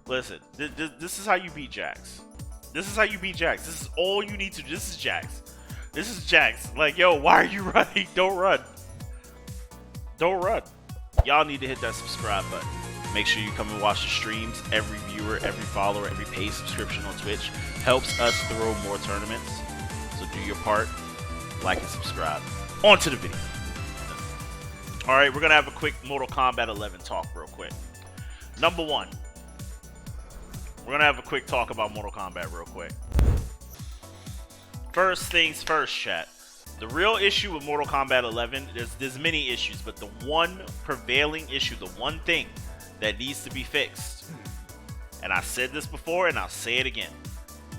Listen, this is how you beat Jax. This is how you beat Jax. This is all you need to do. This is Jax. This is Jax. Like, yo, why are you running? Don't run. Don't run. Y'all need to hit that subscribe button. Make sure you come and watch the streams. Every viewer, every follower, every paid subscription on Twitch helps us throw more tournaments. So do your part. Like and subscribe. On to the video. Alright, we're going to have a quick Mortal Kombat 11 talk real quick. Number one. We're going to have a quick talk about Mortal Kombat real quick. First things first, chat. The real issue with Mortal Kombat 11, there's many issues, but the one prevailing issue, the one thing that needs to be fixed, and I said this before and I'll say it again,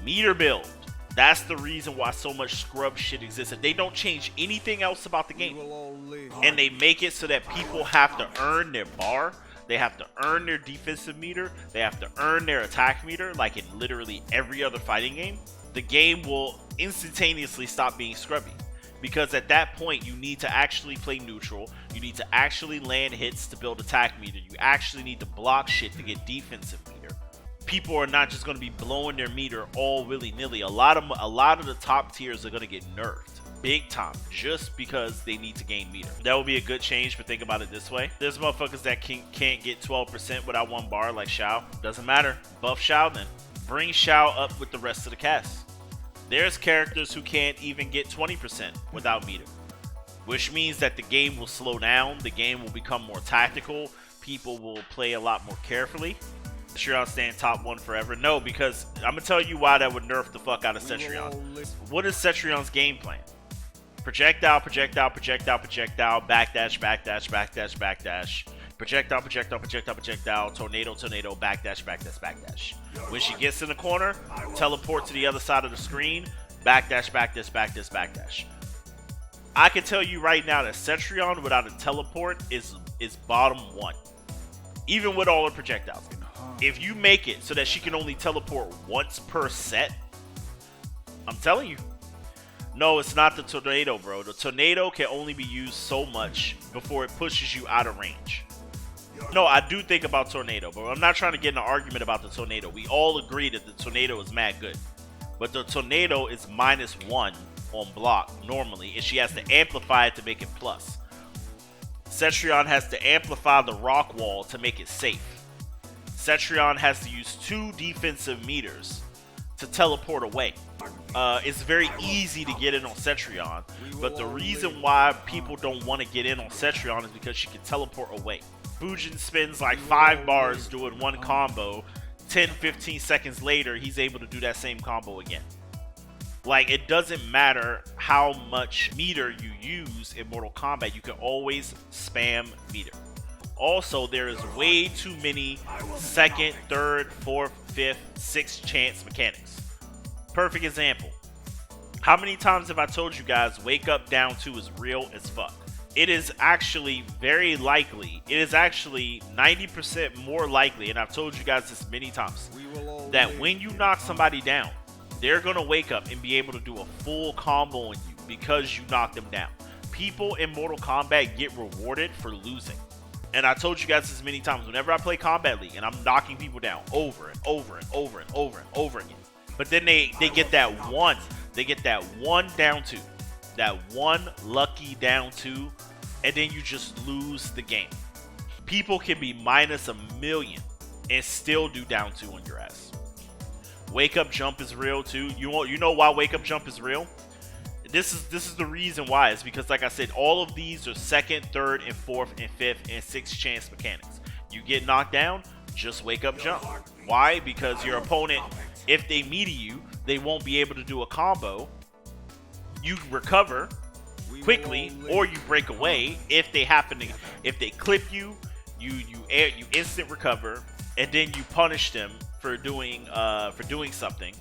meter build. That's the reason why so much scrub shit exists. They don't change anything else about the game, and they make it so that people have to earn their bar. They have to earn their defensive meter. They have to earn their attack meter, like in literally every other fighting game. The game will instantaneously stop being scrubby. Because at that point, you need to actually play neutral. You need to actually land hits to build attack meter. You actually need to block shit to get defensive meter. People are not just going to be blowing their meter all willy-nilly. A lot of the top tiers are going to get nerfed. Big time, just because they need to gain meter. That would be a good change, but think about it this way. There's motherfuckers that can't get 12% without one bar, like Shao. Doesn't matter. Buff Shao then. Bring Shao up with the rest of the cast. There's characters who can't even get 20% without meter, which means that the game will slow down. The game will become more tactical. People will play a lot more carefully. Cetrion staying top one forever? No, because I'm going to tell you why that would nerf the fuck out of Cetrion. What is Cetrion's game plan? Projectile, projectile, projectile, projectile, backdash, backdash, backdash, backdash. Projectile, projectile, projectile, projectile, tornado, tornado, backdash, backdash, backdash. When she gets in the corner, teleport to the other side of the screen, backdash, backdash, backdash, backdash. I can tell you right now that Cetrion without a teleport is bottom one. Even with all her projectiles. If you make it so that she can only teleport once per set, I'm telling you. No, it's not the tornado, bro. The tornado can only be used so much before it pushes you out of range. No, I do think about tornado, but I'm not trying to get in an argument about the tornado. We all agree that the tornado is mad good. But the tornado is -1 on block normally, and she has to amplify it to make it plus. Cetrion has to amplify the rock wall to make it safe. Cetrion has to use 2 defensive meters to teleport away. It's very easy to get in on Cetrion, but the reason why people don't want to get in on Cetrion is because she can teleport away. Fujin spends like 5 bars doing one combo. 10-15 seconds later, he's able to do that same combo again. Like, it doesn't matter how much meter you use in Mortal Kombat, you can always spam meter. Also, there is way too many 2nd, 3rd, 4th, 5th, 6th chance mechanics. Perfect example. How many times have I told you guys Wake Up Down 2 is real as fuck? It is actually very likely, it is actually 90% more likely, and I've told you guys this many times, that when you knock somebody down, they're going to wake up and be able to do a full combo on you because you knocked them down. People in Mortal Kombat get rewarded for losing. And I told you guys this many times, whenever I play Kombat League and I'm knocking people down over and over and over and over and over again. But then they get that one. They get that one down 2. That one lucky down 2. And then you just lose the game. People can be -1,000,000 and still do down 2 on your ass. Wake Up Jump is real too. You know why Wake Up Jump is real? This is the reason why. It's because, like I said, all of these are 2nd, 3rd, and 4th, and 5th, and 6th chance mechanics. You get knocked down, just Wake Up Jump. Why? Because your opponent, if they meter you, they won't be able to do a combo. You recover quickly, or you break away. If they clip you, you instant recover, and then you punish them for doing something.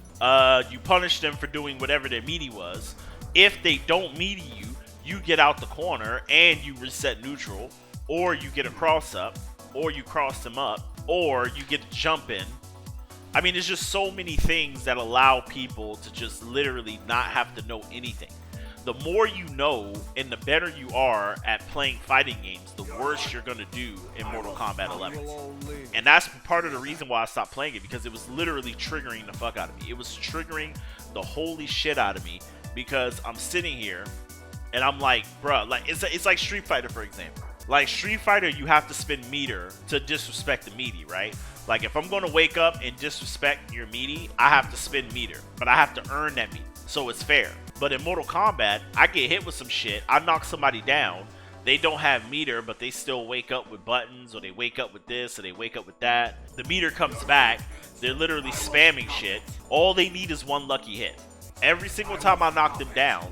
You punish them for doing whatever their meaty was. If they don't meet you, you get out the corner and you reset neutral, or you get a cross up, or you cross them up, or you get to jump in. I mean, there's just so many things that allow people to just literally not have to know anything. the more you know and the better you are at playing fighting games, the worse you're gonna do in Mortal Kombat 11. And that's part of the reason why I stopped playing it, because it was literally triggering the fuck out of me. It was triggering the holy shit out of me, because I'm sitting here and I'm like, bruh, like it's like Street Fighter, for example. Like Street Fighter, you have to spend meter to disrespect the meaty, right? Like if I'm gonna wake up and disrespect your meaty, I have to spend meter, but I have to earn that meter, so it's fair. But in Mortal Kombat, I get hit with some shit, I knock somebody down, they don't have meter, but they still wake up with buttons, or they wake up with this, or they wake up with that. The meter comes back, they're literally spamming shit. All they need is one lucky hit. Every single time I knock them down,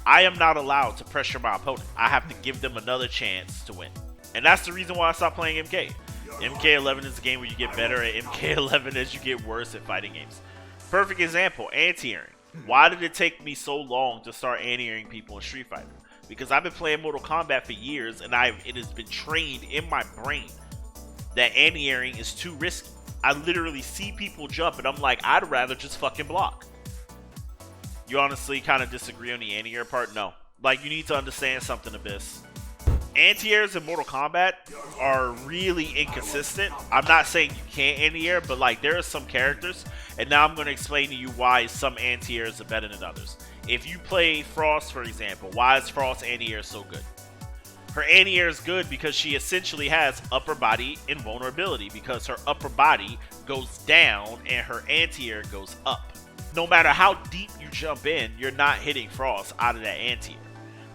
I am not allowed to pressure my opponent. I have to give them another chance to win. And that's the reason why I stopped playing MK. MK11 is a game where you get better at MK11 as you get worse at fighting games. Perfect example, anti-airing. Why did it take me so long to start anti-airing people in Street Fighter? Because I've been playing Mortal Kombat for years, and it has been trained in my brain that anti-airing is too risky. I literally see people jump, and I'm like, I'd rather just fucking block. You honestly kind of disagree on the anti-air part? No. Like, you need to understand something, Abyss. Anti-airs in Mortal Kombat are really inconsistent. I'm not saying you can't anti-air, but like there are some characters, and now I'm going to explain to you why some anti-airs are better than others. If you play Frost, for example, why is Frost anti-air so good? Her anti-air is good because she essentially has upper body invulnerability, because her upper body goes down and her anti-air goes up. No matter how deep you jump in, you're not hitting Frost out of that anti-air.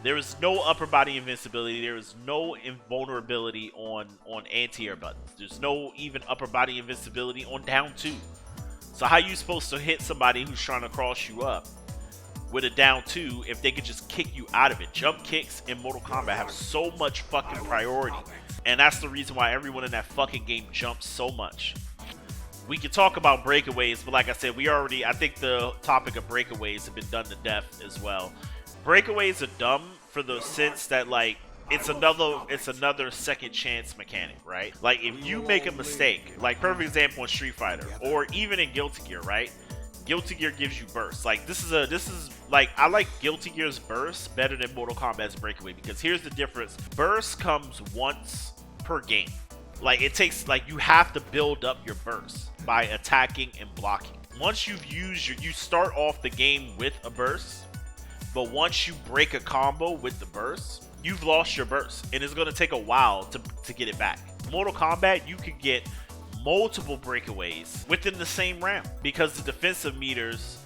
There is no upper body invincibility. There is no invulnerability on anti-air buttons. There's no even upper body invincibility on down 2. So how are you supposed to hit somebody who's trying to cross you up with a down 2 if they could just kick you out of it? Jump kicks in Mortal Kombat have so much fucking priority. And that's the reason why everyone in that fucking game jumps so much. We could talk about breakaways, but like I said, I think the topic of breakaways have been done to death as well. Breakaways are dumb for the sense that like it's another second chance mechanic, right? Like if you make a mistake, like perfect example in Street Fighter or even in Guilty Gear, right? Guilty Gear gives you burst. Like this is like I like Guilty Gear's burst better than Mortal Kombat's breakaway, because here's the difference. Burst comes once per game. Like it takes, like you have to build up your burst by attacking and blocking. Once you've used you start off the game with a burst. But once you break a combo with the burst, you've lost your burst, and it's going to take a while to get it back. Mortal Kombat, you could get multiple breakaways within the same round, because the defensive meters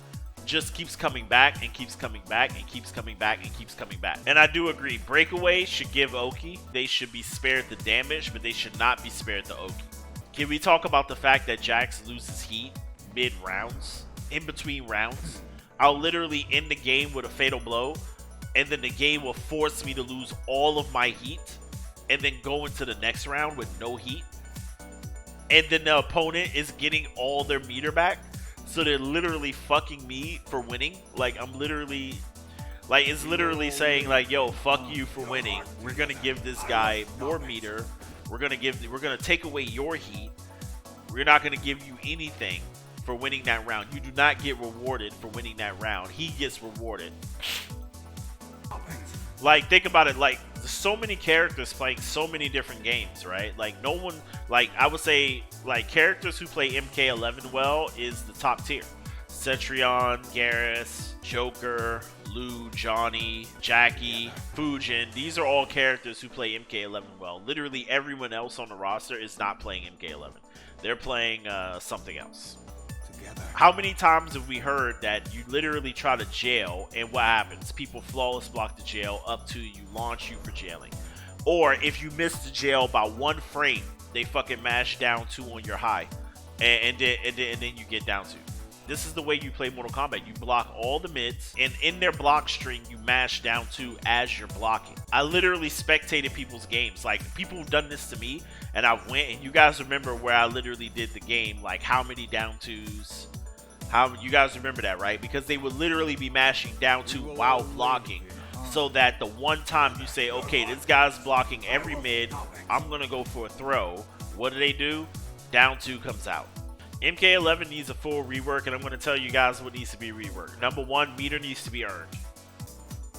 just keeps coming back and keeps coming back and keeps coming back and keeps coming back. And I do agree, breakaways should give Oki. They should be spared the damage, but they should not be spared the Oki. Can we talk about the fact that Jax loses heat mid-rounds, in between rounds? I'll literally end the game with a fatal blow, and then the game will force me to lose all of my heat, and then go into the next round with no heat. And then the opponent is getting all their meter back, so they're literally fucking me for winning. Like I'm literally, like it's literally saying like, yo, fuck you for winning. We're gonna give this guy more meter. We're gonna take away your heat. We're not gonna give you anything for winning that round. You do not get rewarded for winning that round. He gets rewarded. Like, think about it. Like, there's so many characters playing so many different games, right? Like, no one, like, I would say, like, characters who play MK11 well is the top tier. Cetrion, Garrus, Joker, Liu, Johnny, Jackie, Fujin. These are all characters who play MK11 well. Literally everyone else on the roster is not playing MK11. They're playing something else. How many times have we heard that you literally try to jail and what happens? People flawless block the jail up to you, launch you for jailing. Or if you miss the jail by 1 frame, they fucking mash down 2 on your high, and then you get down 2. This is the way you play Mortal Kombat. You block all the mids, and in their block string, you mash down 2 as you're blocking. I literally spectated people's games. Like, people have done this to me, and I went, and you guys remember where I literally did the game, like how many down 2s. How you guys remember that, right? Because they would literally be mashing down 2 while blocking, so that the one time you say, okay, this guy's blocking every mid, I'm gonna go for a throw. What do? Down 2 comes out. MK11 needs a full rework, and I'm going to tell you guys what needs to be reworked. Number 1, meter needs to be earned.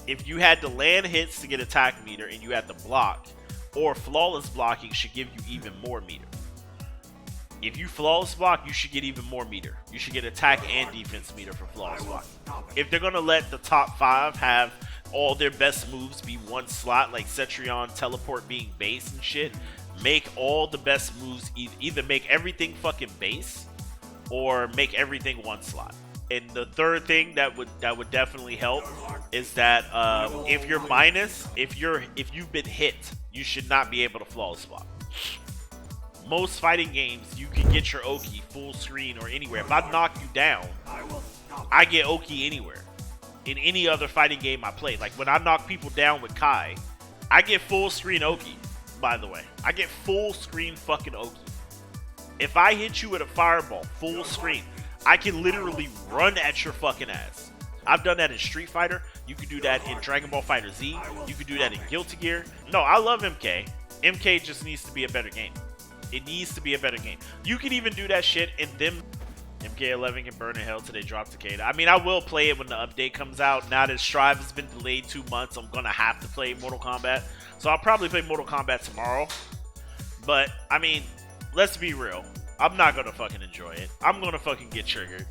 if you had to land hits to get attack meter and you had to block, or flawless blocking should give you even more meter. If you flawless block, you should get even more meter. You should get attack and defense meter for flawless blocking. If they're gonna let the top 5 have all their best moves be one slot, like Cetrion teleport being base and shit, make all the best moves either make everything fucking base or make everything one slot. And the third thing that would definitely help is that if you're minus, if you've been hit, you should not be able to flawless block. Most fighting games, you can get your Oki full screen or anywhere. If I knock you down, I get Oki anywhere. In any other fighting game I play. Like when I knock people down with Kai, I get full screen Oki, by the way. I get full screen fucking Oki. If I hit you with a fireball, full screen, I can literally run at your fucking ass. I've done that in Street Fighter. You can do that in Dragon Ball Fighter Z. You can do that in Guilty Gear. No, I love MK. MK just needs to be a better game. It needs to be a better game. You can even do that shit in them. MK11 can burn in hell till they drop Takeda. I mean, I will play it when the update comes out. Now that Strive has been delayed 2 months, I'm going to have to play Mortal Kombat. So I'll probably play Mortal Kombat tomorrow. But, I mean, let's be real. I'm not going to fucking enjoy it. I'm going to fucking get triggered.